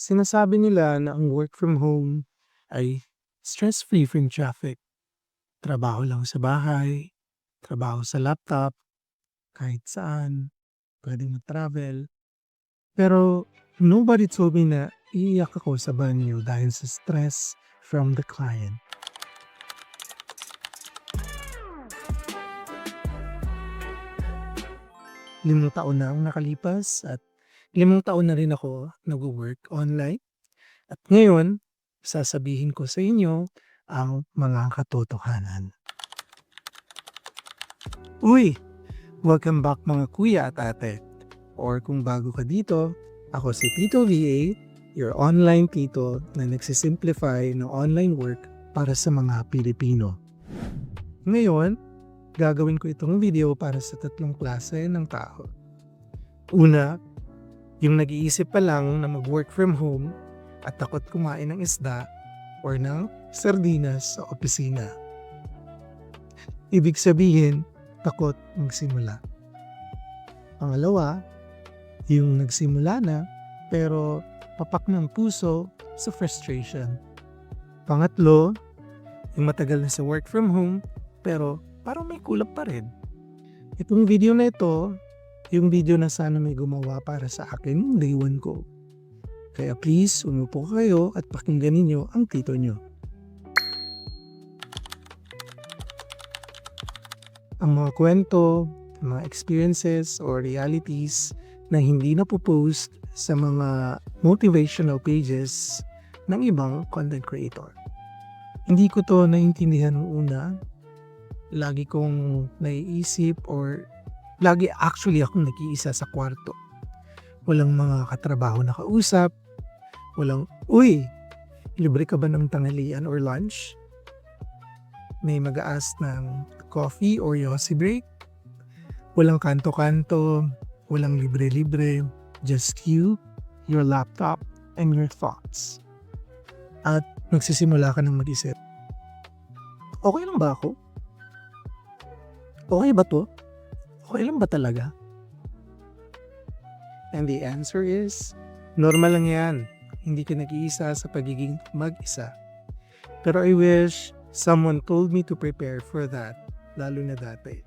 Sinasabi nila na ang work from home ay stress-free from traffic. Trabaho lang sa bahay, trabaho sa laptop, kahit saan, pwedeng mag-travel. Pero nobody told me na iiyak ako sa banyo dahil sa stress from the client. Limang taon na ang nakalipas at 5 taon na rin ako nagwo-work online. At ngayon, sasabihin ko sa inyo ang mga katotohanan. Uy! Welcome back mga kuya at ate. Or kung bago ka dito, ako si Tito VA, your online tito na nagsisimplify ng online work para sa mga Pilipino. Ngayon, gagawin ko itong video para sa 3 klase ng tao. Una, yung nag-iisip pa lang na mag-work from home at takot kumain ng isda or ng sardinas sa opisina. Ibig sabihin, takot magsimula. Pangalawa, yung nagsimula na pero papak ng puso sa frustration. Pangatlo, yung matagal na sa work from home pero parang may kulang pa rin. Itong video na ito, yung video na sana may gumawa para sa akin day 1 ko. Kaya please, umupo kayo at pakinggan ninyo ang tito nyo. Ang mga kwento, mga experiences or realities na hindi na post sa mga motivational pages ng ibang content creator. Hindi ko to naintindihan noong una. Lagi kong naiisip or lagi actually akong nag-iisa sa kwarto. Walang mga katrabaho na kausap. Walang, uy, libre ka ba ng tanghalian or lunch? May mag-aas ng coffee or yosi break. Walang kanto-kanto, walang libre-libre. Just you, your laptop, and your thoughts. At magsisimula ka ng mag-isip. Okay lang ba ako? Okay ba to? Okay lang ba talaga? And the answer is, normal lang yan. Hindi ka nag-iisa sa pagiging mag-isa. Pero I wish someone told me to prepare for that, lalo na dati.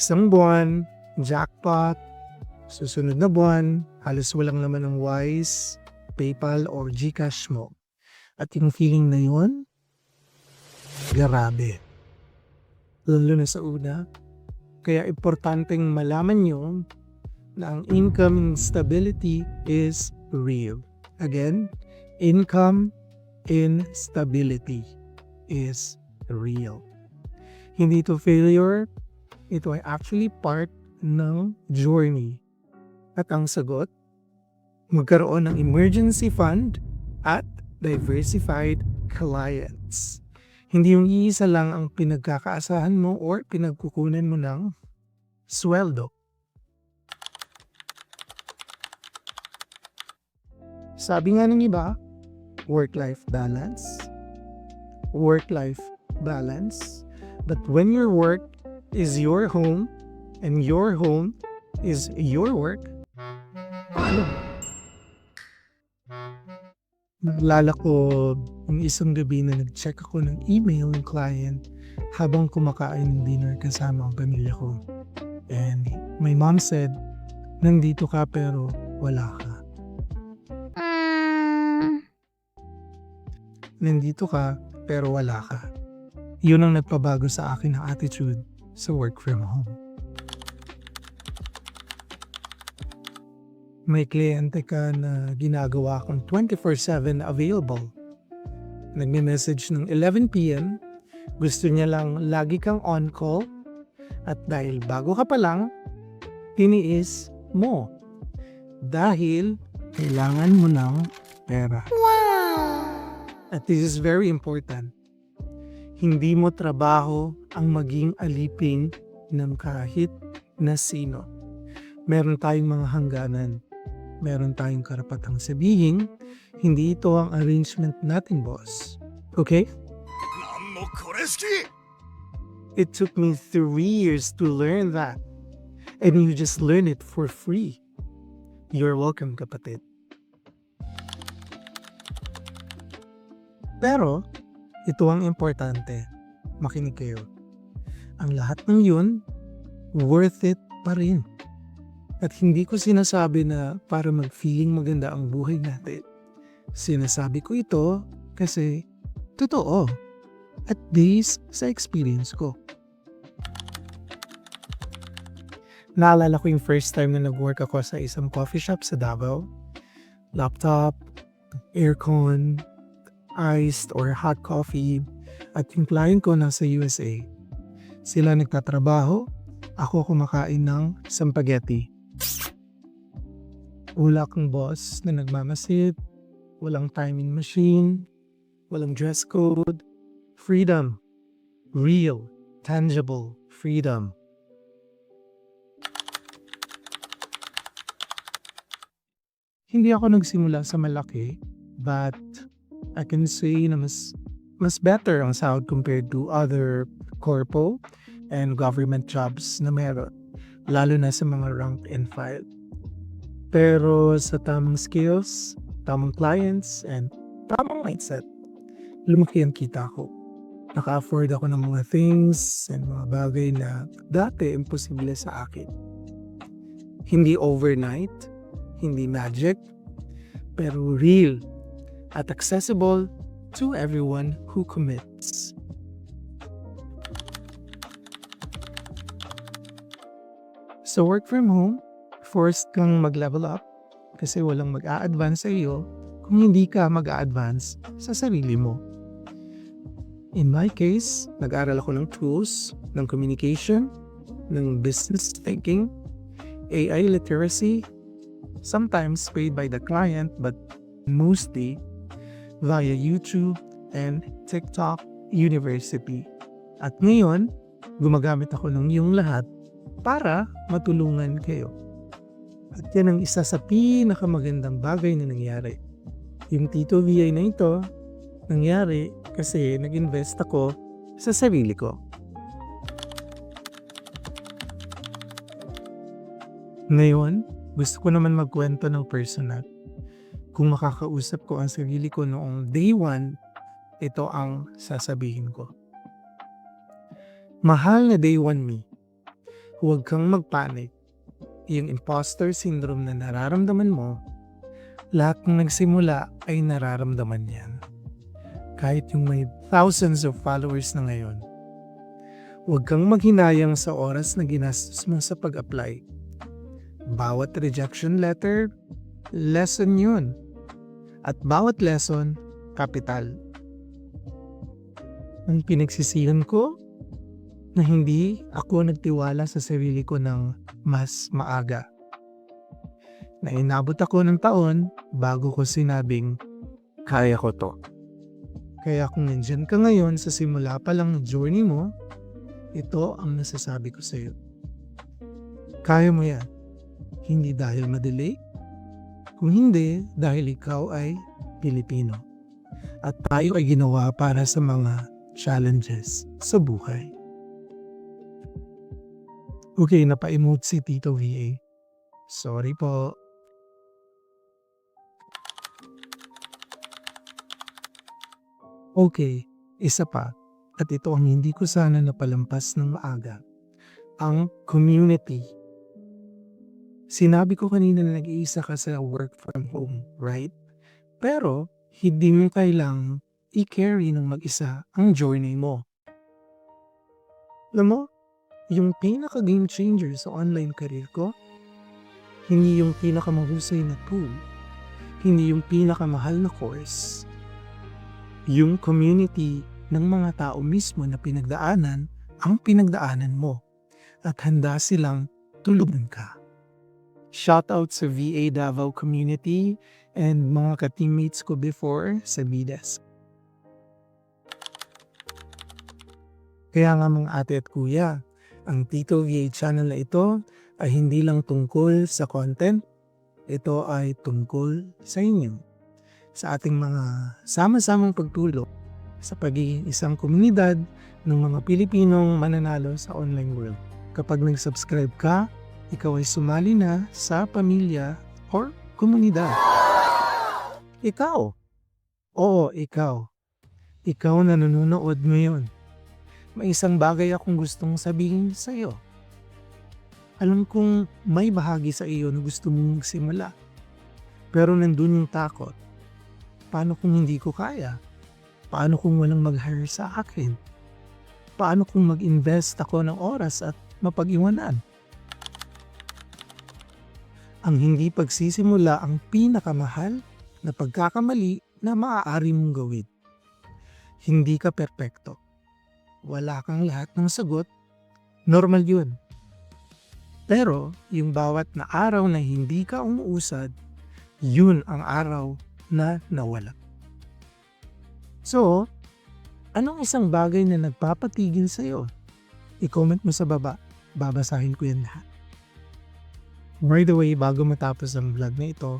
Isang buwan, jackpot. Susunod na buwan, halos walang laman ng Wise, PayPal, or GCash mo. At yung feeling na yun, grabe. Lalo na sa una. Kaya importanteng malaman nyo na ang income instability is real. Again, income instability is real. Hindi ito failure, ito ay actually part ng journey. At ang sagot, magkaroon ng emergency fund at diversified clients. Hindi yung iisa lang ang pinagkakaasahan mo or pinagkukunan mo ng sweldo. Sabi nga ng iba, work-life balance. Work-life balance. But when your work is your home and your home is your work, paano? Naalala ko yung isang gabi na nag-check ako ng email ng client habang kumakain ng dinner kasama ang pamilya ko. And my mom said, nandito ka pero wala ka. Nandito ka pero wala ka. Yun ang nagpabago sa akin ng attitude sa work from home. May kliyente ka na ginagawa kang 24/7 available. Nagme-message ng 11 p.m. Gusto niya lang lagi kang on call. At dahil bago ka pa lang, tiniis mo. Dahil kailangan mo ng pera. At this is very important. Hindi mo trabaho ang maging alipin ng kahit na sino. Meron tayong mga hangganan. Meron tayong karapatang sabihin, hindi ito ang arrangement natin, boss. Okay? It took me 3 years to learn that. and you just learn it for free. You're welcome, kapatid. Pero, ito ang importante. Makinig kayo. Ang lahat ng yun, worth it pa rin. At hindi ko sinasabi na para mag-feeling maganda ang buhay natin. Sinasabi ko ito kasi totoo. At based sa experience ko. Naalala ko yung first time na nag-work ako sa isang coffee shop sa Davao. Laptop, aircon, iced or hot coffee, at yung client ko nasa USA. Sila nagtatrabaho, ako kumakain ng spaghetti. Wala kang boss na nagmamasid, walang timing machine, walang dress code. Freedom. Real, tangible freedom. Hindi ako nagsimula sa malaki, but I can say na mas better ang sahod compared to other corpo and government jobs na meron, lalo na sa mga rank and file. Pero sa tamang skills, tamang clients, and tamang mindset, lumaki ang kita ko. Naka-afford ako ng mga things and mga bagay na dati imposible sa akin. Hindi overnight, hindi magic, pero real at accessible to everyone who commits. So work from home, forced kang mag-level up kasi walang mag-a-advance sa iyo kung hindi ka mag-a-advance sa sarili mo. In my case, nag-aral ako ng tools, ng communication, ng business thinking, AI literacy, sometimes paid by the client but mostly via YouTube and TikTok University. At ngayon, gumagamit ako ng iyong lahat para matulungan kayo. At yan ang isa sa pinakamagandang bagay na nangyari. Yung Tito VA na ito, nangyari kasi nag-invest ako sa sarili ko. Ngayon, gusto ko naman magkwento ng personal. Kung makakausap ko ang sarili ko noong day 1, ito ang sasabihin ko. Mahal na day 1 me, huwag kang magpanik. Yung imposter syndrome na nararamdaman mo, lahat ng nagsimula ay nararamdaman yan. Kahit yung may thousands of followers na ngayon. Huwag kang maghinayang sa oras na ginastos mo sa pag-apply. Bawat rejection letter, lesson yun. At bawat lesson, kapital. Ang pinagsisihan ko, na hindi ako nagtiwala sa sarili ko ng mas maaga. Na inabot ako ng taon bago ko sinabing, kaya ko to. Kaya kung nandyan ka ngayon sa simula pa lang ng journey mo, ito ang nasasabi ko sa iyo. Kaya mo yan. Hindi dahil madali, kung hindi dahil ikaw ay Pilipino. At tayo ay ginawa para sa mga challenges sa buhay. Okay, napa-emote si Tito VA. Sorry po. Okay, isa pa. At ito ang hindi ko sana napalampas ng maaga. Ang community. Sinabi ko kanina na nag-iisa ka sa work from home, right? Pero, hindi mo kailangang i-carry ng mag-isa ang journey mo. Alam mo, yung pinaka-game changer sa online career ko, hindi yung pinakamahusay na tool, hindi yung pinakamahal na course, yung community ng mga tao mismo na pinagdaanan ang pinagdaanan mo at handa silang tulungan ka. Shoutout sa VA Davao community and mga ka-teammates ko before sa BDES. Kaya nga mga ate at kuya, ang Tito VA channel na ito ay hindi lang tungkol sa content, ito ay tungkol sa inyo. Sa ating mga sama-samang pagtulong sa pagiging isang komunidad ng mga Pilipinong mananalo sa online world. Kapag nag-subscribe ka, ikaw ay sumali na sa pamilya or komunidad. Ikaw, oo ikaw, ikaw na nanonood ngayon. May isang bagay akong gustong sabihin sa iyo. Alam kong may bahagi sa iyo na gusto mong magsimula. Pero nandun yung takot. Paano kung hindi ko kaya? Paano kung walang mag-hire sa akin? Paano kung mag-invest ako ng oras at mapag-iwanan? Ang hindi pagsisimula ang pinakamahal na pagkakamali na maaari mong gawin. Hindi ka perpekto. Wala kang lahat ng sagot. Normal yun. Pero yung bawat na araw na hindi ka umuusad, yun ang araw na nawala. So, anong isang bagay na nagpapatigil sa'yo? I-comment mo sa baba. Babasahin ko yan lahat. By the way, bago matapos ang vlog na ito,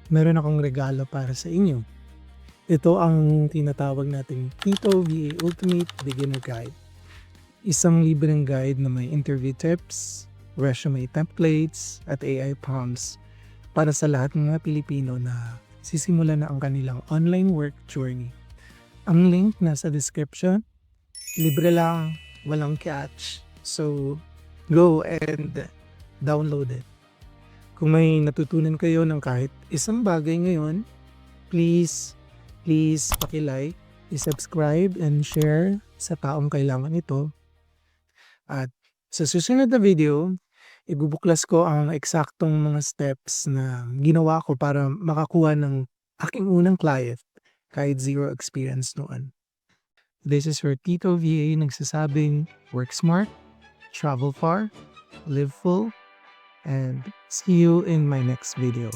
meron akong regalo para sa inyo. Ito ang tinatawag nating Tito VA Ultimate Beginner Guide. Isang libreng guide na may interview tips, resume templates, at AI prompts para sa lahat ng mga Pilipino na sisimulan na ang kanilang online work journey. Ang link nasa description. Libre lang, walang catch. So, go and download it. Kung may natutunan kayo ng kahit isang bagay ngayon, please paki-like, i-subscribe and share sa taong kailangan ito. At sa susunod na video, ibubuklas ko ang eksaktong mga steps na ginawa ko para makakuha ng aking unang client kahit zero experience noon. This is your Tito VA nagsasabing work smart, travel far, live full, and see you in my next video.